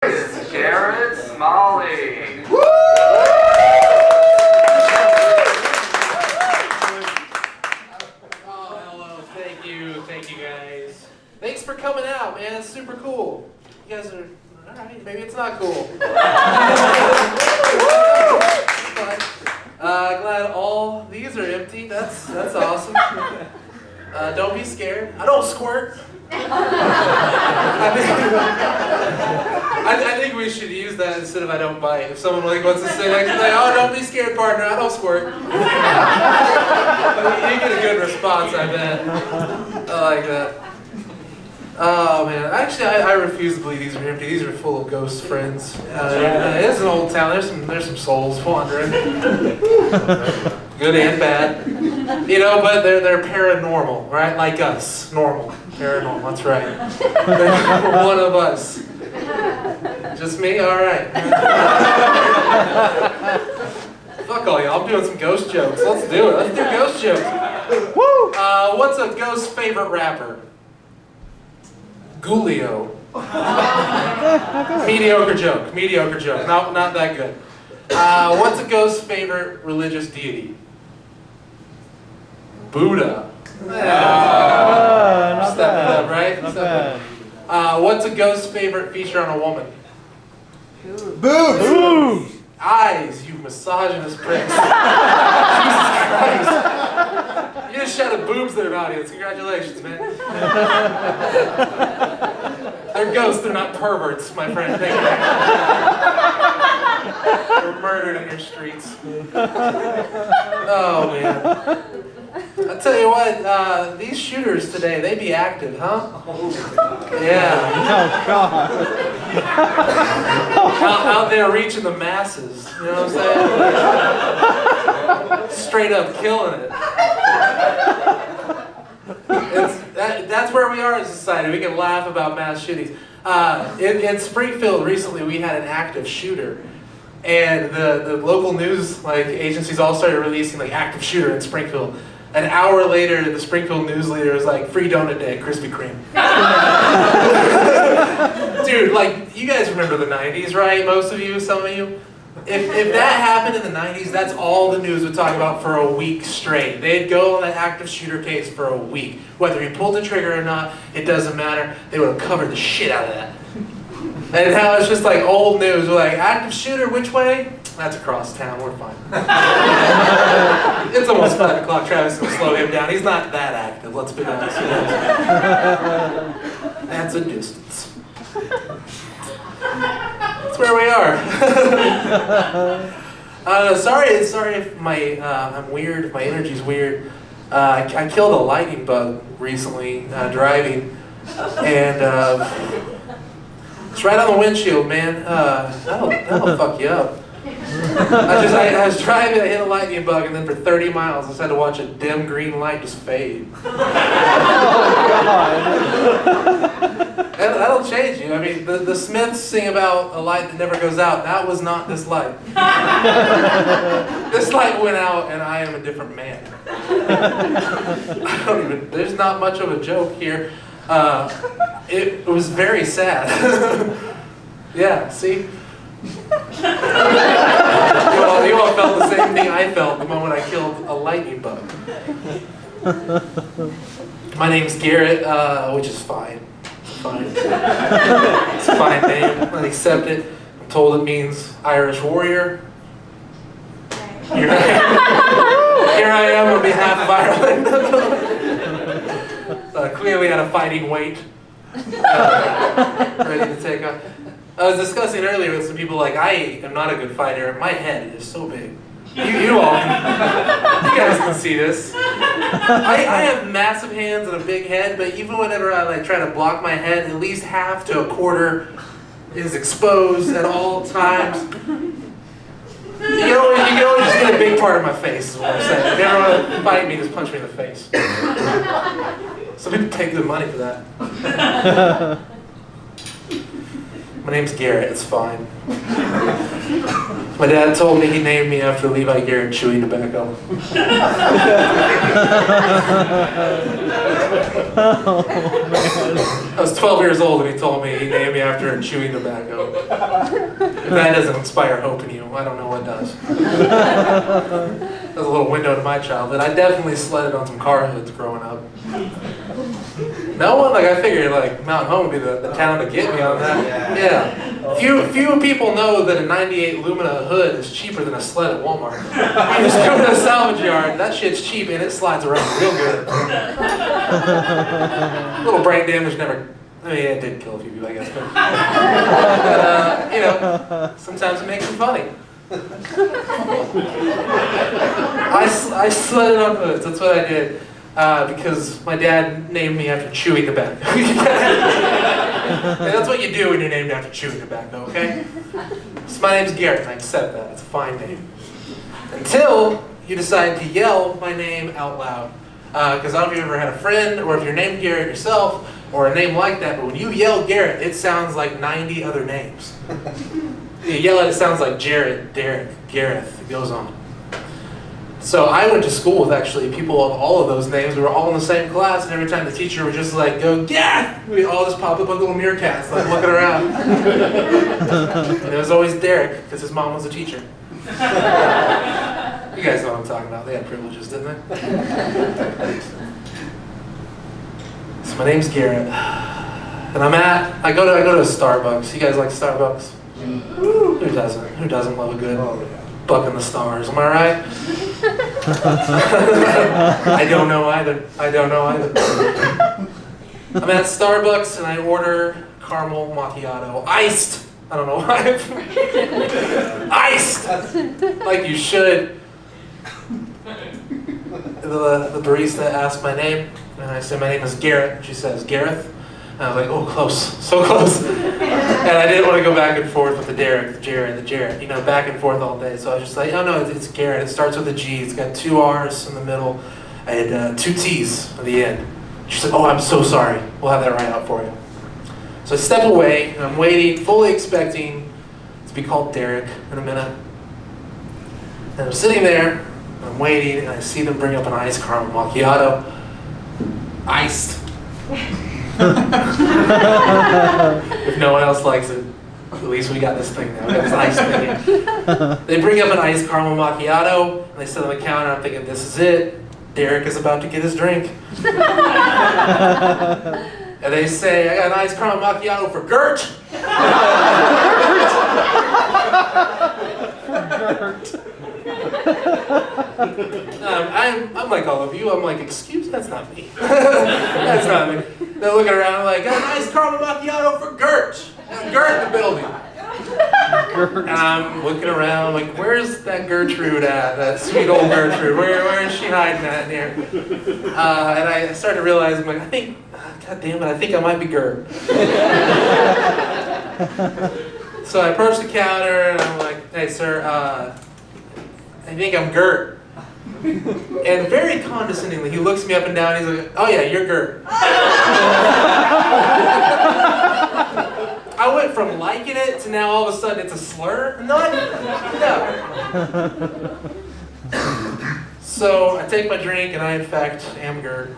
Garrett Smalley. Oh, hello. Thank you guys. Thanks for coming out, man. It's super cool. You guys are, alright, maybe it's not cool. Glad all these are empty. That's awesome. Don't be scared. I don't squirt. I think we should use that instead of I don't bite. If someone wants to say next to me, oh, don't be scared, partner, I don't squirt. You get a good response, I bet. I like that. Oh man, actually I refuse to believe these are empty. These are full of ghost friends. It's an old town. There's some souls wandering, good and bad. You know, but they're paranormal, right? Like us, normal, paranormal. That's right. They're one of us. Just me? All right. Fuck all y'all. I'm doing some ghost jokes. Let's do it. Let's do ghost jokes. Woo! What's a ghost's favorite rapper? Gulio. Mediocre joke. Mediocre joke. Not that good. What's a ghost's favorite religious deity? Buddha. Not Step it up, bad. right? Not Step it bad. up. What's a ghost's favorite feature on a woman? Boobs! Eyes, you misogynist pricks. Jesus Christ. You just shouted boobs there, audience. Congratulations, man. They're ghosts, they're not perverts, my friend. Thank you. They're murdered in your streets. Oh, man. I'll tell you what, these shooters today, they be active, huh? Yeah. Oh, God. Out there reaching the masses, you know what I'm saying? Straight up killing it. That's where we are as a society. We can laugh about mass shootings. In Springfield recently, we had an active shooter. And the local news agencies all started releasing active shooter in Springfield. An hour later, the Springfield news leader was like, free donut day at Krispy Kreme. Dude, you guys remember the 90s, right? Most of you, some of you. If that happened in the 90s, that's all the news would talk about for a week straight. They'd go on that active shooter case for a week. Whether he pulled the trigger or not, it doesn't matter. They would have covered the shit out of that. And now it's just old news. We're like, active shooter, which way? That's across town, we're fine. It's almost 5 o'clock, Travis will slow him down. He's not that active, let's be honest. That's a distance. That's where we are. Sorry if I'm weird, if my energy's weird. I killed a lightning bug recently, driving, and it's right on the windshield, man. That'll fuck you up. I was driving, I hit a lightning bug, and then for 30 miles I just had to watch a dim green light just fade. Oh, God. That'll change you. I mean, the Smiths sing about a light that never goes out. That was not this light. This light went out, and I am a different man. There's not much of a joke here. It was very sad. Yeah, see? You all felt the same thing I felt the moment I killed a lightning bug. My name's Garrett, which is fine. It's fine. It's a fine name. I accept it. I'm told it means Irish warrior. Here I am on behalf of Ireland. Clearly at a fighting weight. Ready to take on. I was discussing earlier with some people I am not a good fighter. My head is so big. You all, you guys can see this. I have massive hands and a big head, but even whenever I try to block my head, at least half to a quarter is exposed at all times. You can only just get a big part of my face, is what I'm saying. If you ever want to fight me, just punch me in the face. Some people pay good money for that. My name's Garrett, it's fine. My dad told me he named me after Levi Garrett chewing tobacco. Oh, man. I was 12 years old and he told me he named me after chewing tobacco. If that doesn't inspire hope in you, I don't know what does. That was a little window to my childhood. I definitely sledded on some car hoods growing up. No one, like I figured like Mount Home would be the town to get me on that. Yeah. Few people know that a 98 Lumina hood is cheaper than a sled at Walmart. You just go to a salvage yard, that shit's cheap and it slides around real good. Little brain damage never, I mean it did kill a few people I guess, but you know, sometimes it makes it funny. I sledded on hoods, that's what I did. Because my dad named me after chewing tobacco. And that's what you do when you're named after chewing tobacco, okay? So my name's Garrett, and I accept that. It's a fine name. Until you decide to yell my name out loud. Because I don't know if you've ever had a friend, or if you're named Garrett yourself, or a name like that, but when you yell Garrett, it sounds like 90 other names. You yell it, it sounds like Jared, Derek, Gareth, it goes on. So I went to school with actually people of all of those names. We were all in the same class, and every time the teacher would just like go, Gareth! We'd all just pop up like little meerkats, like looking around. And it was always Derek, because his mom was a teacher. You guys know what I'm talking about. They had privileges, didn't they? So my name's Garrett. And I go to a Starbucks. You guys like Starbucks? Who doesn't? Who doesn't love a good buck in the stars? Am I right? I don't know either. I'm at Starbucks and I order caramel macchiato, iced. I don't know why. Iced, like you should. The barista asked my name, and I said my name is Garrett. And she says Gareth. And I was like, oh, close, so close. And I didn't want to go back and forth with the Derek, the Jared, the Jarrett, you know, back and forth all day. So I was just like, oh no, it's Garrett. It starts with a G. It's got 2 R's in the middle. I had 2 T's at the end. She's like, oh, I'm so sorry. We'll have that right out for you. So I step away, and I'm waiting, fully expecting to be called Derek in a minute. And I'm sitting there, and I'm waiting, and I see them bring up an iced caramel macchiato. Iced. If no one else likes it, at least we got this thing now. We got this ice thing here. They bring up an iced caramel macchiato, and they sit on the counter. I'm thinking, this is it. Derek is about to get his drink. And they say, I got an iced caramel macchiato for Gert. I'm like all of you. I'm like, excuse? That's not me. That's not me. They're looking around like, got an iced caramel macchiato for Gert. Gert in the building. And I'm looking around like, where's that Gertrude at? That sweet old Gertrude. Where is she hiding at in here? And I started to realize, I'm like, God damn it, I think I might be Gert. So I approach the counter and I'm like, hey sir, I think I'm Gert. And very condescendingly, he looks me up and down. He's like, oh yeah, you're Gert. I went from liking it to now all of a sudden it's a slur. No. So I take my drink and I in fact am Gert.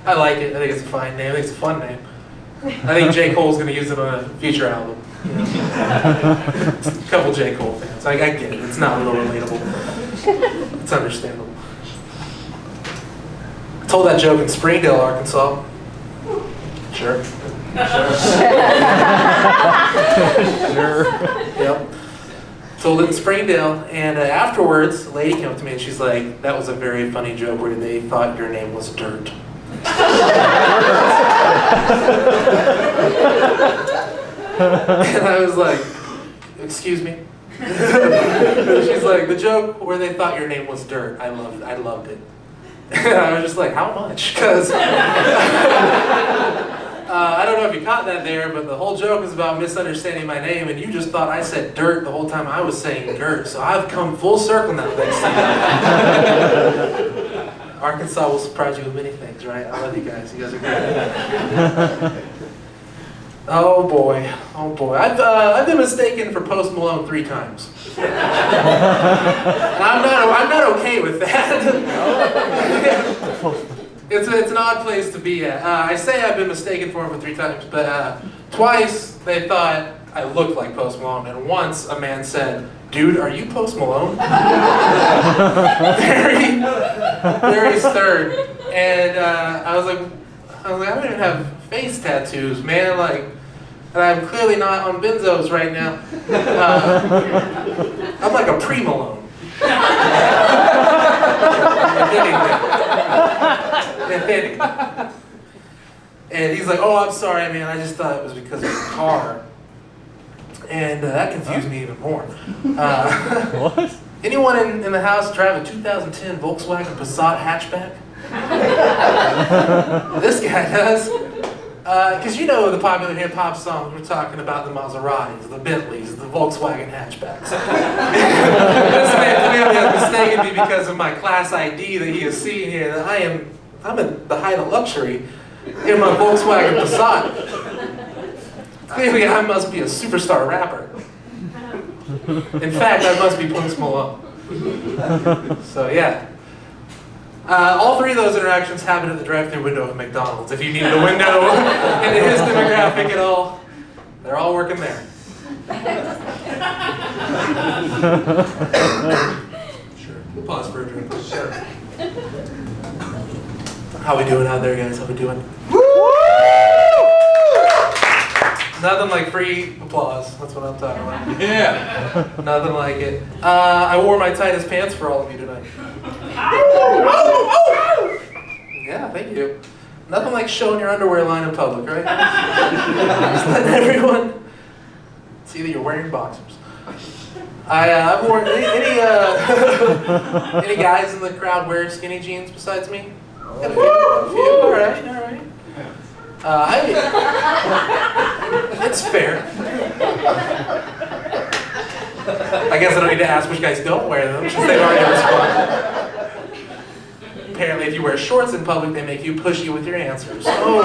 I like it. I think it's a fine name. I think it's a fun name. I think J. Cole's going to use it on a future album. You know? A couple J. Cole fans. I get it. It's not real relatable. It's understandable. I told that joke in Springdale, Arkansas. Sure. Yep. Told it in Springdale, and afterwards, a lady came up to me and she's like, that was a very funny joke where they thought your name was Dirt. And I was like, excuse me? She's like, the joke where they thought your name was Dirt. I loved it. And I was just like, how much? Because I don't know if you caught that there, but the whole joke is about misunderstanding my name, and you just thought I said Dirt the whole time I was saying Gert. So I've come full circle now, thanks to you. Arkansas will surprise you with many things, right? I love you guys. You guys are great. Oh boy. I've been mistaken for Post Malone 3 times. And I'm not okay with that. It's an odd place to be at. I say I've been mistaken for him for 3 times, but twice they thought I looked like Post Malone, and once a man said, "Dude, are you Post Malone?" very, very stern. And I was like, I don't even have face tattoos, man. Like, and I'm clearly not on benzos right now. I'm like a pre-Malone. If anything. And he's like, "Oh, I'm sorry, man. I just thought it was because of the car." And that confused me even more. What? Anyone in the house drive a 2010 Volkswagen Passat hatchback? This guy does. Because you know the popular hip-hop songs, we're talking about the Maseratis, the Bentleys, the Volkswagen hatchbacks. This man clearly has mistaken me because of my class ID that he has seen here, that I'm at the height of luxury in my Volkswagen Passat. Clearly I must be a superstar rapper. In fact, I must be Post Malone. So yeah. All 3 of those interactions happened at the drive-thru window of McDonald's. If you needed a window into his demographic at all, they're all working there. Sure. We'll pause for a drink. Sure. How we doing out there, guys? How we doing? Nothing like free applause. That's what I'm talking about. Yeah. Nothing like it. I wore my tightest pants for all of you tonight. Yeah, thank you. Nothing like showing your underwear line in public, right? Just letting everyone see that you're wearing boxers. I've worn any guys in the crowd wear skinny jeans besides me? Got a few. All right. It's fair. I guess I don't need to ask which guys don't wear them, since they've already responded. Apparently, if you wear shorts in public, they make you pushy with your answers. Oh!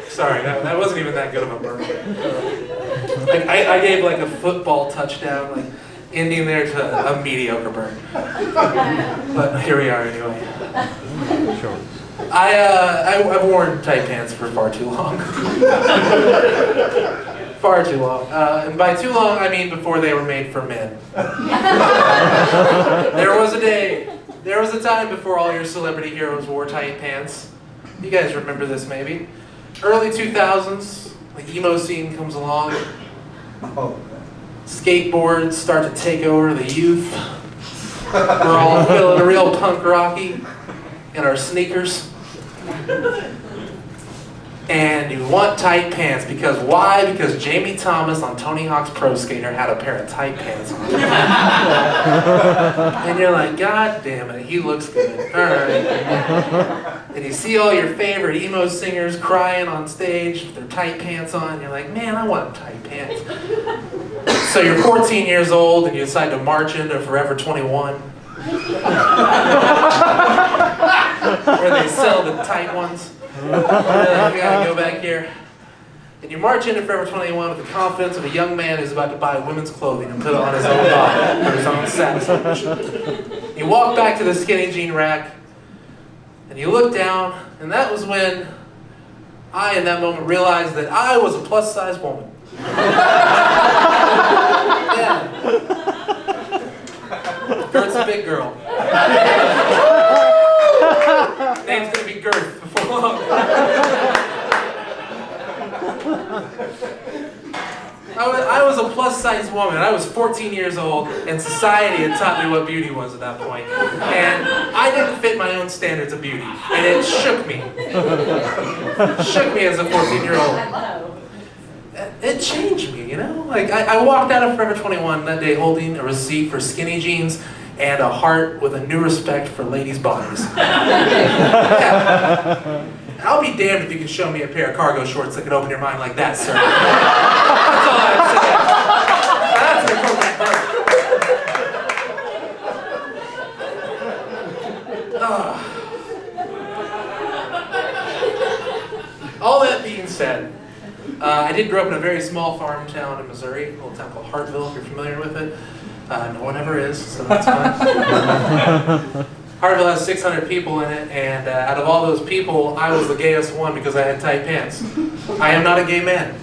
Sorry, that wasn't even that good of a burn. Like, I gave like a football touchdown, like ending there to a mediocre burn. But here we are anyway. Sure. I've worn tight pants for far too long. Far too long. And by too long, I mean before they were made for men. There was a time before all your celebrity heroes wore tight pants. You guys remember this maybe. Early 2000s, the emo scene comes along. Skateboards start to take over the youth. We're all feeling real punk rocky in our sneakers. And you want tight pants because why? Because Jamie Thomas on Tony Hawk's Pro Skater had a pair of tight pants on. And you're like, God damn it, he looks good. Alright. And you see all your favorite emo singers crying on stage with their tight pants on. And you're like, man, I want tight pants. So you're 14 years old and you decide to march into Forever 21. Where they sell the tight ones. We gotta go back here. And you march into Forever 21 with the confidence of a young man who's about to buy women's clothing and put it on his own body for his own satisfaction. You walk back to the skinny jean rack, and you look down, and that was when I, in that moment, realized that I was a plus-size woman. Yeah. Girth's a big girl. Name's gonna be Girth before long. I was a plus-size woman. I was 14 years old, and society had taught me what beauty was at that point. And I didn't fit my own standards of beauty, and it shook me. Shook me as a 14-year-old. It changed me, you know? Like, I walked out of Forever 21 that day holding a receipt for skinny jeans and a heart with a new respect for ladies' bodies. Yeah. I'll be damned if you can show me a pair of cargo shorts that can open your mind like that, sir. That's all I have to say. All that being said, I did grow up in a very small farm town in Missouri, a little town called Hartville, if you're familiar with it. No one ever is, so that's fine. Harville has 600 people in it, and out of all those people, I was the gayest one because I had tight pants. I am not a gay man.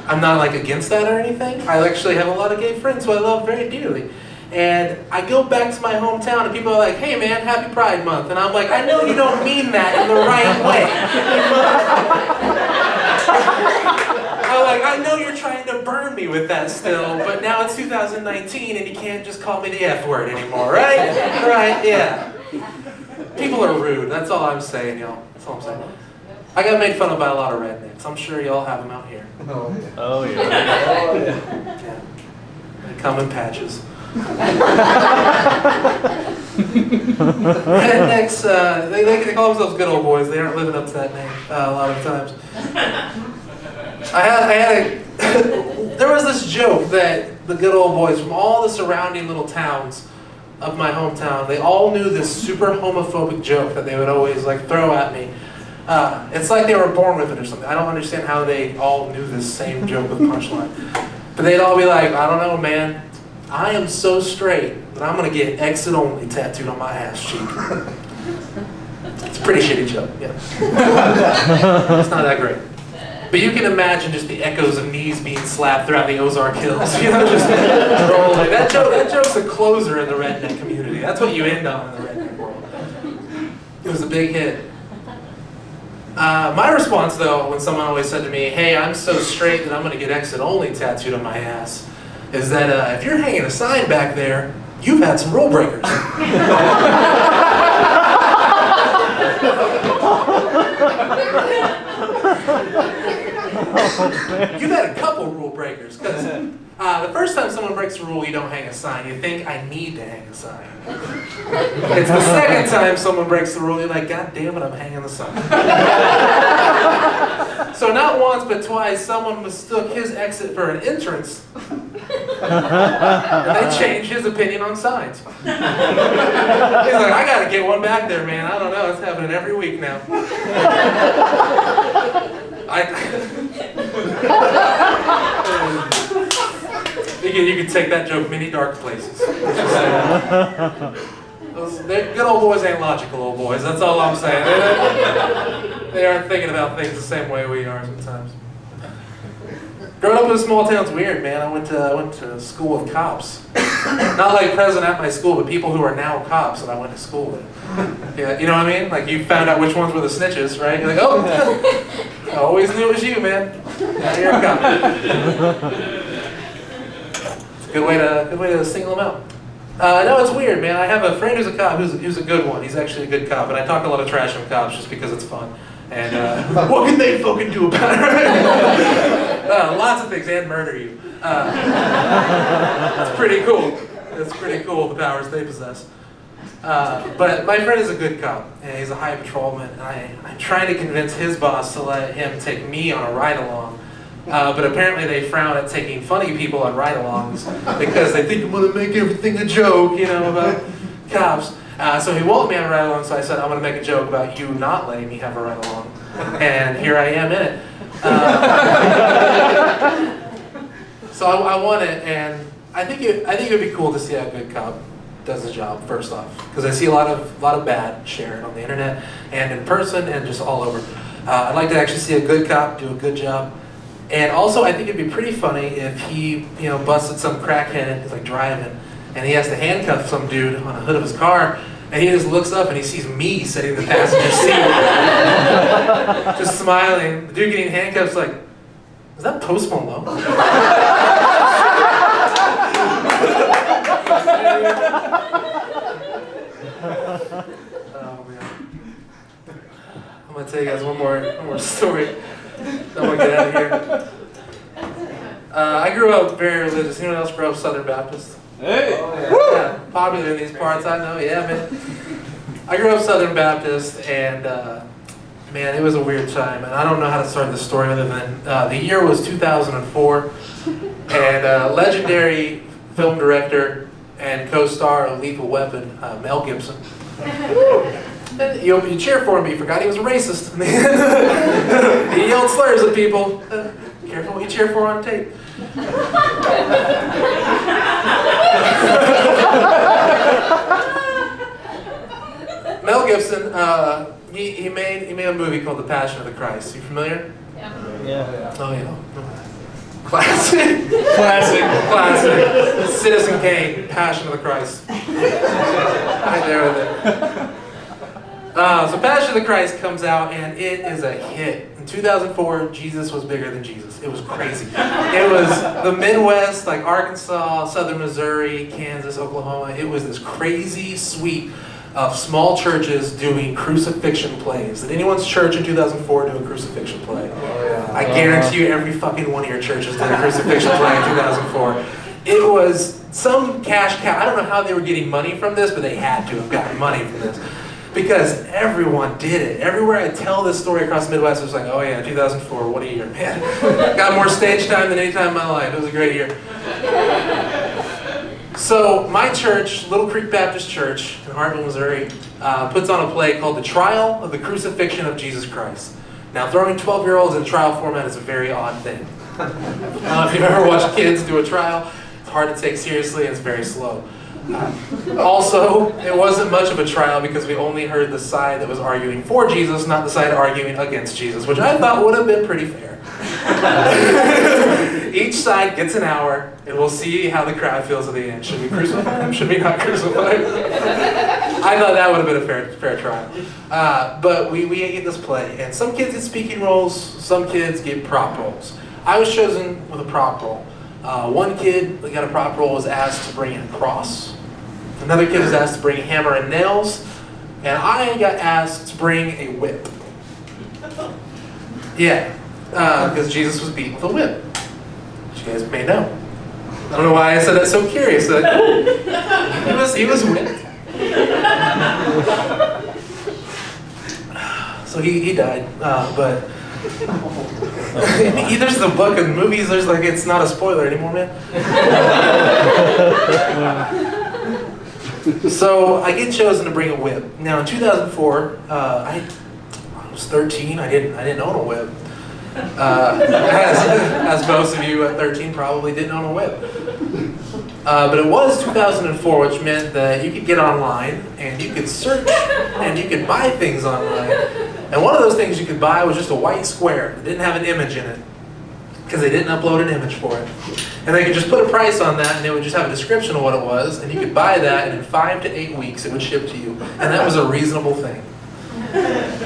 I'm not like against that or anything. I actually have a lot of gay friends who I love very dearly. And I go back to my hometown and people are like, hey man, happy Pride Month. And I'm like, I know you don't mean that in the right way. I'm like, I know you're trying to burn me with that still, but now it's 2019 and you can't just call me the F word anymore, right? Right, yeah. People are rude, that's all I'm saying, y'all. That's all I'm saying. I got made fun of by a lot of rednecks. I'm sure y'all have them out here. Oh yeah. Yeah. They come in patches. Rednecks, they call themselves good old boys. They aren't living up to that name a lot of times. There was this joke that the good old boys from all the surrounding little towns of my hometown, they all knew this super homophobic joke that they would always like throw at me. It's like they were born with it or something. I don't understand how they all knew this same joke with punchline. But they'd all be like, I don't know, man. I am so straight that I'm going to get exit only tattooed on my ass cheek. It's a pretty shitty joke, yeah. It's not that great. But you can imagine just the echoes of knees being slapped throughout the Ozark Hills. You know, just rolling. That joke's a closer in the redneck community. That's what you end on in the redneck world. It was a big hit. My response though, when someone always said to me, hey, I'm so straight that I'm going to get exit only tattooed on my ass, is that if you're hanging a sign back there, you've had some rule breakers. You've had a couple rule breakers, because the first time someone breaks a rule, you don't hang a sign. You think, I need to hang a sign. It's the second time someone breaks the rule, you're like, God damn it, I'm hanging the sign. So not once, but twice, someone mistook his exit for an entrance. And they changed his opinion on signs. He's like, I gotta get one back there, man. I don't know, it's happening every week now. You can take that joke many dark places. Good old boys ain't logical old boys, that's all I'm saying. They aren't thinking about things the same way we are sometimes. Growing up in a small town's weird, man. I went to school with cops. Not like present at my school, but people who are now cops that I went to school with. Yeah, you know what I mean? Like you found out which ones were the snitches, right? You're like, oh, I always knew it was you, man. Now you're a cop. It's a good way to single them out. No, it's weird, man. I have a friend who's a cop who's a good one. He's actually a good cop, and I talk a lot of trash on cops just because it's fun. And what can they fucking do about it? Lots of things, and murder you. It's pretty cool. It's pretty cool, the powers they possess. But my friend is a good cop, and he's a high patrolman, and I'm trying to convince his boss to let him take me on a ride-along. But apparently they frown at taking funny people on ride-alongs because they think I'm going to make everything a joke, you know, about cops. So he won't let me have a ride-along, so I said, I'm going to make a joke about you not letting me have a ride-along. And here I am in it. So I want it, and I think it would be cool to see how a good cop does his job, first off. Because I see a lot of bad shared on the internet, and in person, and just all over. I'd like to actually see a good cop do a good job. And also, I think it'd be pretty funny if he, you know, busted some crackhead, he's like driving, and he has to handcuff some dude on the hood of his car, and he just looks up and he sees me sitting in the passenger seat, just smiling. The dude getting handcuffs like, is that Post Malone? Oh man. I'm gonna tell you guys one more story. I'm gonna get out of here. I grew up very religious. Anyone else grow up Southern Baptist? Hey! Yeah, popular in these parts, I know. Yeah, man. I grew up Southern Baptist, and man, it was a weird time. And I don't know how to start this story other than the year was 2004, and legendary film director and co-star of Lethal Weapon, Mel Gibson. You cheer for him, but you forgot he was a racist. He yelled slurs at people. Careful what you cheer for on tape. Mel Gibson, he made a movie called The Passion of the Christ. You familiar? Yeah. Oh yeah. Classic. Classic. Classic. Citizen Kane, Passion of the Christ. Right there with it. So Passion of the Christ comes out and it is a hit. In 2004, Jesus was bigger than Jesus. It was crazy. It was the Midwest, like Arkansas, Southern Missouri, Kansas, Oklahoma. It was this crazy sweep of small churches doing crucifixion plays. Did anyone's church in 2004 do a crucifixion play? I guarantee you every fucking one of your churches did a crucifixion play in 2004. It was some cash cow. I don't know how they were getting money from this, but they had to have gotten money from this. Because everyone did it. Everywhere I tell this story across the Midwest, it's like, oh yeah, 2004, what a year, man. Got more stage time than any time in my life. It was a great year. So my church, Little Creek Baptist Church in Hartville, Missouri, puts on a play called The Trial of the Crucifixion of Jesus Christ. Now, throwing 12-year-olds in trial format is a very odd thing. I don't know if you've ever watched kids do a trial. It's hard to take seriously and it's very slow. Also, it wasn't much of a trial because we only heard the side that was arguing for Jesus, not the side arguing against Jesus, which I thought would have been pretty fair. Each side gets an hour, and we'll see how the crowd feels at the end. Should we crucify him? Should we not crucify him? I thought that would have been a fair trial. But we get this play, and some kids get speaking roles, some kids get prop roles. I was chosen with a prop role. One kid that got a prop role was asked to bring in a cross. Another kid was asked to bring a hammer and nails. And I got asked to bring a whip. Yeah, because Jesus was beaten with a whip. Which you guys may know. I don't know why I said that so curious. He was whipped. So he died, but there's the book and movies, there's like, it's not a spoiler anymore, man. So I get chosen to bring a whip. Now in 2004, I was 13, I didn't own a whip. As most of you at 13 probably didn't own a whip. But it was 2004, which meant that you could get online and you could search and you could buy things online. And one of those things you could buy was just a white square that didn't have an image in it because they didn't upload an image for it. And they could just put a price on that and it would just have a description of what it was, and you could buy that and in 5 to 8 weeks it would ship to you. And that was a reasonable thing.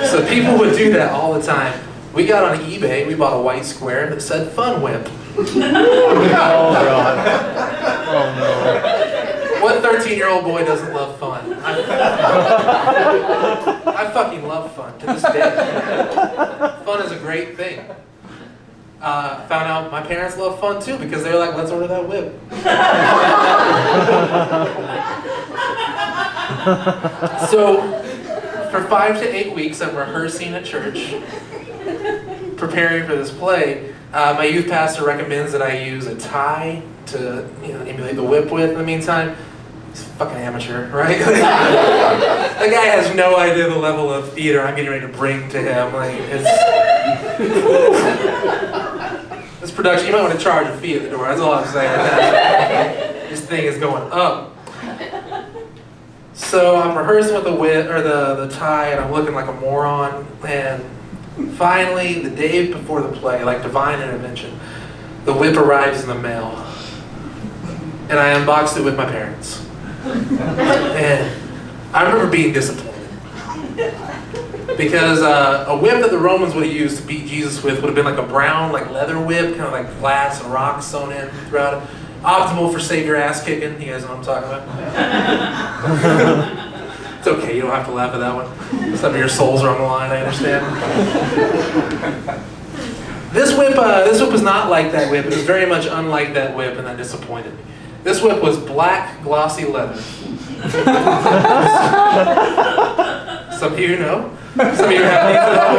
So people would do that all the time. We got on eBay, we bought a white square that said Fun Whip. Oh God. Oh no. What 13-year-old boy doesn't love fun? I fucking love fun to this day. Fun is a great thing. Found out my parents love fun too because they were like, let's order that whip. So, for 5 to 8 weeks I'm rehearsing at church, preparing for this play. My youth pastor recommends that I use a tie to emulate the whip with in the meantime. He's a fucking amateur, right? The guy has no idea the level of theater I'm getting ready to bring to him. Like, this production, you might want to charge a fee at the door, that's all I'm saying. This thing is going up. So I'm rehearsing with the whip, or the tie, and I'm looking like a moron, and finally, the day before the play, like divine intervention, the whip arrives in the mail. And I unboxed it with my parents. And I remember being disappointed. Because a whip that the Romans would have used to beat Jesus with would have been like a brown, like leather whip, kind of like glass and rocks sewn in throughout it. Optimal for savior ass kicking. You guys know what I'm talking about? It's okay, you don't have to laugh at that one. Some of your souls are on the line, I understand. This whip was not like that whip. It was very much unlike that whip, and that disappointed me. This whip was black, glossy leather. Some of you know. Some of you have these at home.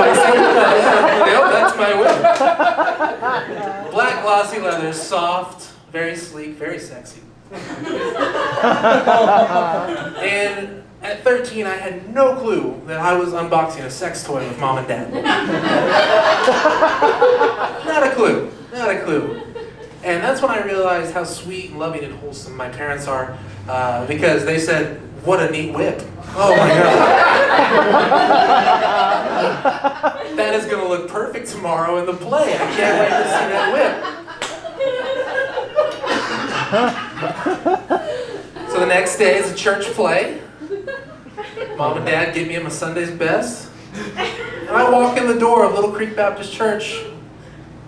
Yep, that's my whip. Black, glossy leather, soft, very sleek, very sexy. And at 13, I had no clue that I was unboxing a sex toy with mom and dad. Not a clue. Not a clue. And that's when I realized how sweet and loving and wholesome my parents are, because they said, "What a neat whip." Oh my God. That is going to look perfect tomorrow in the play. I can't wait to see that whip. So the next day is a church play. Mom and Dad get me in my Sunday's best. And I walk in the door of Little Creek Baptist Church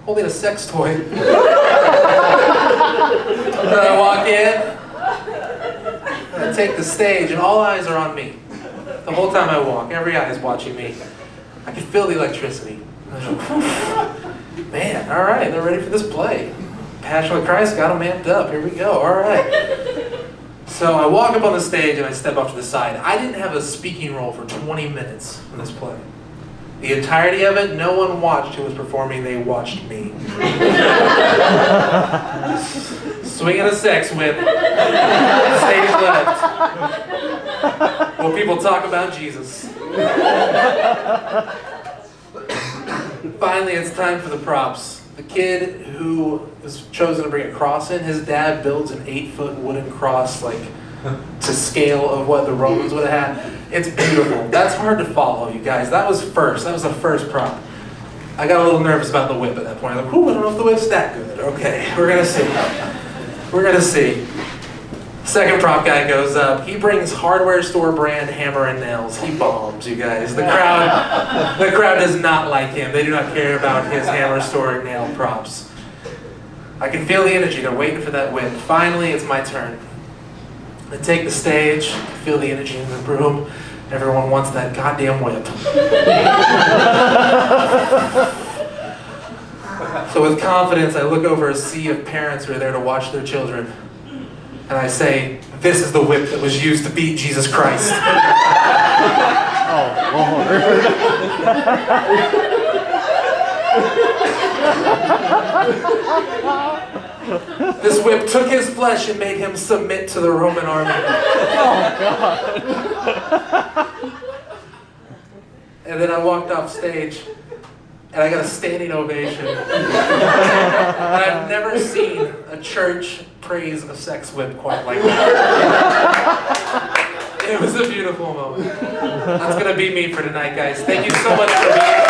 holding a sex toy. And I walk in, and I take the stage, and all eyes are on me. The whole time I walk, every eye is watching me. I can feel the electricity. I go, man, all right, they're ready for this play. Passion of Christ got them amped up. Here we go, all right. So I walk up on the stage and I step off to the side. I didn't have a speaking role for 20 minutes in this play. The entirety of it, no one watched who was performing, they watched me. Swinging a sex whip, stage left. Will people talk about Jesus? Finally, it's time for the props. The kid who was chosen to bring a cross in, his dad builds an 8-foot wooden cross, like to scale of what the Romans would have had. It's beautiful. That's hard to follow, you guys. That was first. That was the first prop. I got a little nervous about the whip at that point. I'm like, I don't know if the whip's that good. Okay, we're gonna see. We're gonna see. Second prop guy goes up. He brings hardware store brand hammer and nails. He bombs, you guys. The crowd does not like him. They do not care about his hammer store nail props. I can feel the energy. They're waiting for that whip. Finally, it's my turn. I take the stage, feel the energy in the room. Everyone wants that goddamn whip. So with confidence, I look over a sea of parents who are there to watch their children. And I say, this is the whip that was used to beat Jesus Christ. Oh, Lord. This whip took his flesh and made him submit to the Roman army. Oh, God. And then I walked off stage, and I got a standing ovation. And I've never seen a church praise a sex whip quite like that. It was a beautiful moment. That's going to be me for tonight, guys. Thank you so much for being here.